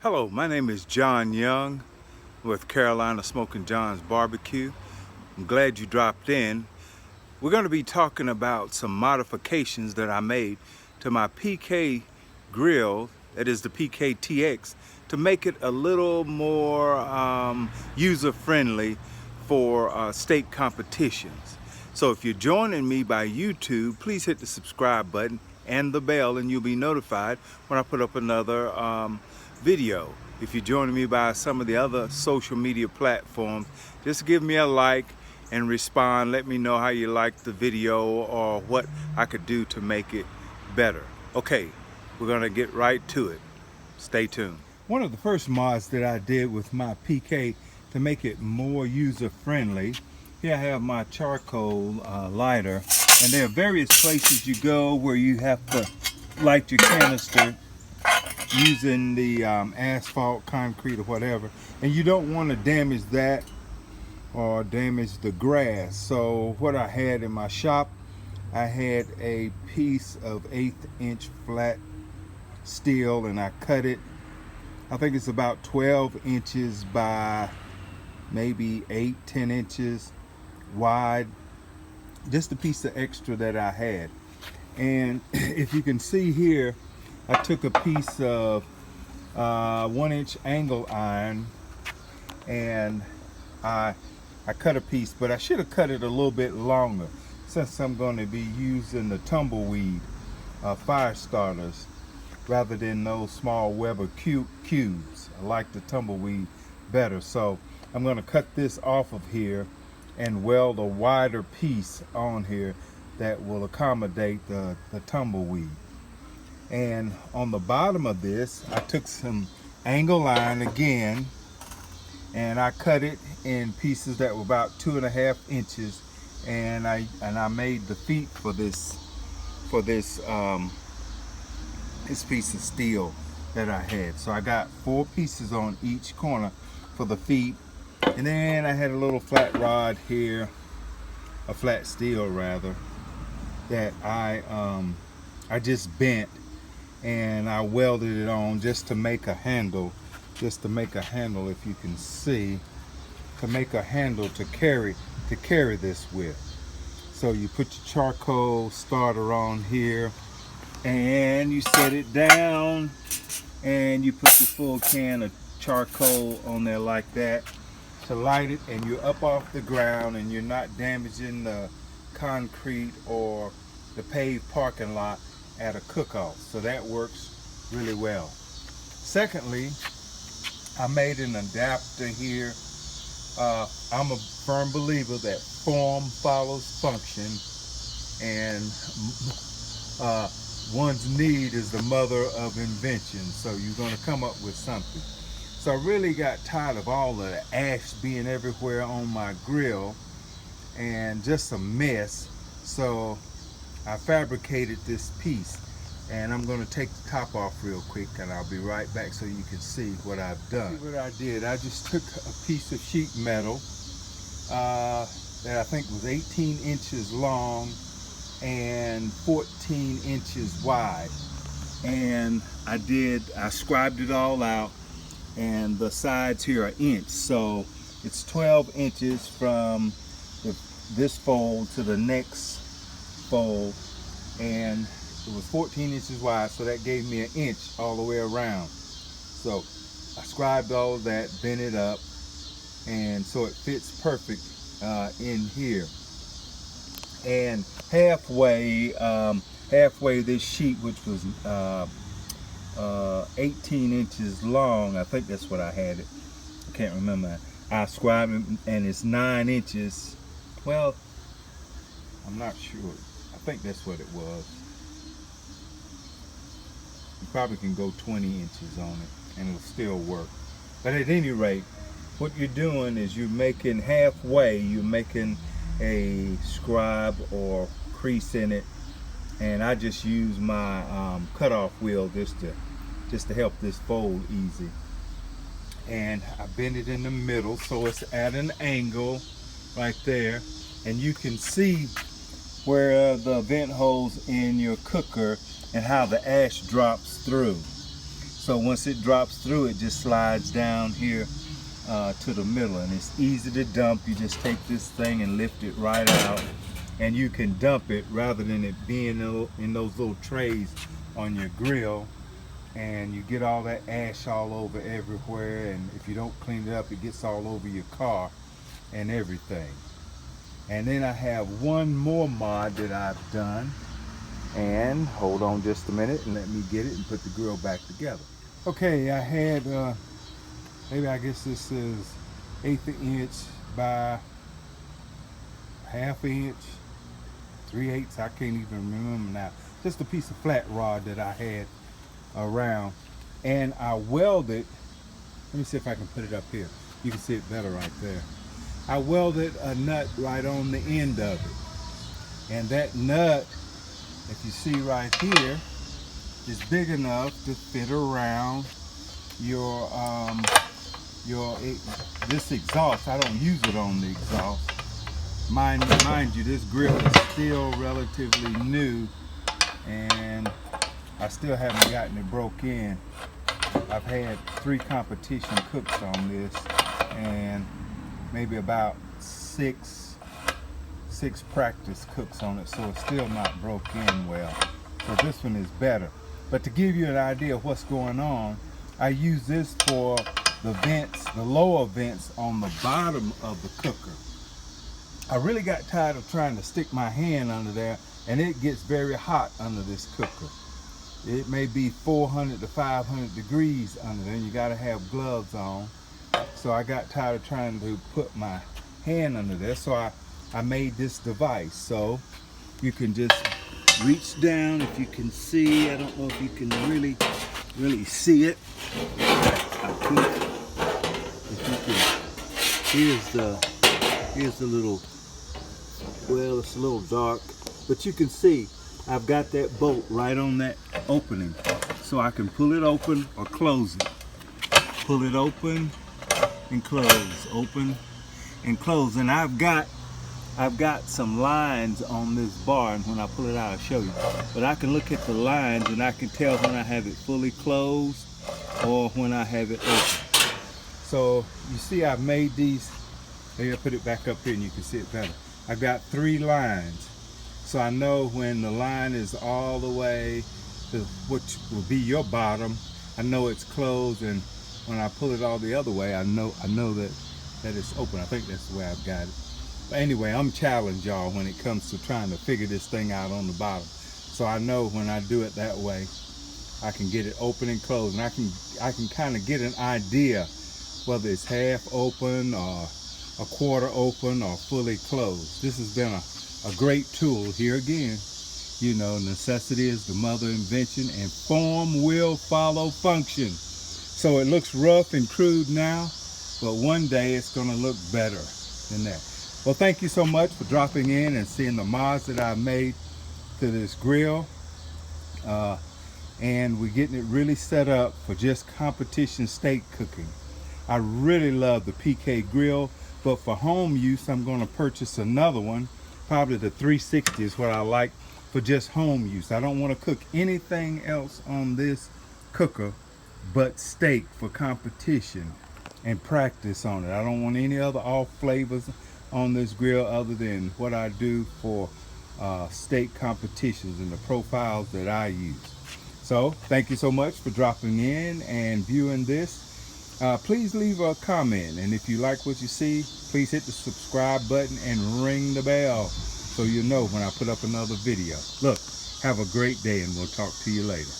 Hello, my name is John Young with Carolina Smoking John's Barbecue. I'm glad you dropped in. We're going to be talking about some modifications that I made to my PK grill, that is the PKTX, to make it a little more user-friendly for state competitions. So if you're joining me by YouTube, please hit the subscribe button and the bell and you'll be notified when I put up another video. If you're joining me by some of the other social media platforms, just give me a like and respond. Let me know how you like the video or what I could do to make it better. Okay, we're gonna get right to it. Stay tuned. One of the first mods that I did with my PK to make it more user-friendly, here I have my charcoal lighter, and there are various places you go where you have to light your canister using the asphalt, concrete, or whatever, and you don't want to damage that or damage the grass. So what I had in my shop, I had a piece of 1/8 inch flat steel, and I cut it. I think it's about 12 inches by maybe 8-10 inches wide, just a piece of extra that I had. And if you can see here, I took a piece of 1-inch angle iron and I cut a piece, but I should have cut it a little bit longer since I'm going to be using the tumbleweed fire starters rather than those small Weber cubes. I like the tumbleweed better, so I'm going to cut this off of here and weld a wider piece on here that will accommodate the tumbleweed. And on the bottom of this, I took some angle iron again, and I cut it in pieces that were about 2.5 inches, and I made the feet for this piece of steel that I had. So I got 4 pieces on each corner for the feet, and then I had a little flat rod here, a flat steel rather, that I just bent, and I welded it on just to make a handle, if you can see, to make a handle to carry this with. So you put your charcoal starter on here, and you set it down, and you put your full can of charcoal on there like that to light it, and you're up off the ground and you're not damaging the concrete or the paved parking lot at a cook-off. So that works really well. Secondly, I made an adapter here. I'm a firm believer that form follows function, and one's need is the mother of invention. So you're going to come up with something. So I really got tired of all the ash being everywhere on my grill and just a mess. So I fabricated this piece, and I'm going to take the top off real quick, and I'll be right back so you can see what I've done. See what I did? I just took a piece of sheet metal that I think was 18 inches long and 14 inches wide, and I scribed it all out, and the sides here are inch, so it's 12 inches from this fold to the next fold, and it was 14 inches wide, so that gave me 1 inch all the way around. So I scribed all of that, bent it up, and so it fits perfect in here. And halfway this sheet, which was 18 inches long, I think that's what I had it, I can't remember, I scribed it, and it's 9 inches, well, I'm not sure, I think that's what it was. You probably can go 20 inches on it and it'll still work. But at any rate, what you're doing is you're making halfway, you're making a scribe or crease in it, and I just use my cutoff wheel just to help this fold easy. And I bend it in the middle so it's at an angle right there, and you can see where the vent holes in your cooker and how the ash drops through. So once it drops through, it just slides down here to the middle, and it's easy to dump. You just take this thing and lift it right out, and you can dump it rather than it being in those little trays on your grill, and you get all that ash all over everywhere, and if you don't clean it up, it gets all over your car and everything. And then I have one more mod that I've done, and hold on just a minute and let me get it and put the grill back together. Okay, I had maybe, I guess this is 1/8 inch by 1/2 inch, 3/8, I can't even remember now. Just a piece of flat rod that I had around, and I welded, let me see if I can put it up here. You can see it better right there. I welded a nut right on the end of it, and that nut, if you see right here, is big enough to fit around your this exhaust. I don't use it on the exhaust. Mind you, this grill is still relatively new, and I still haven't gotten it broke in. I've had 3 competition cooks on this, and maybe about six practice cooks on it, so it's still not broke in well. So this one is better. But to give you an idea of what's going on, I use this for the vents, the lower vents on the bottom of the cooker. I really got tired of trying to stick my hand under there, and it gets very hot under this cooker. It may be 400 to 500 degrees under there, and you got to have gloves on. So I got tired of trying to put my hand under there, so I made this device. So you can just reach down, if you can see. I don't know if you can really see it. Here's the little, well, it's a little dark, but you can see I've got that bolt right on that opening, so I can pull it open or close it. Pull it open and close, open and close. And I've got some lines on this bar, and when I pull it out I'll show you. But I can look at the lines and I can tell when I have it fully closed or when I have it open. So you see I've made these, maybe I'll put it back up here and you can see it better. I've got 3 lines. So I know when the line is all the way to what will be your bottom, I know it's closed, and when I pull it all the other way, I know that it's open. I think that's the way I've got it. But anyway, I'm challenged, y'all, when it comes to trying to figure this thing out on the bottom. So I know when I do it that way, I can get it open and closed, and I can kind of get an idea whether it's half open or a quarter open or fully closed. This has been a great tool. Here again, you know, necessity is the mother of invention, and form will follow function. So it looks rough and crude now, but one day it's going to look better than that. Well, thank you so much for dropping in and seeing the mods that I've made to this grill. And we're getting it really set up for just competition steak cooking. I really love the PK grill, but for home use, I'm going to purchase another one. Probably the 360 is what I like for just home use. I don't want to cook anything else on this cooker but steak for competition and practice on it. I don't want any other off flavors on this grill other than what I do for steak competitions and the profiles that I use. So thank you so much for dropping in and viewing this. Please leave a comment, and if you like what you see, please hit the subscribe button and ring the bell so you know when I put up another video. Look, have a great day, and we'll talk to you later.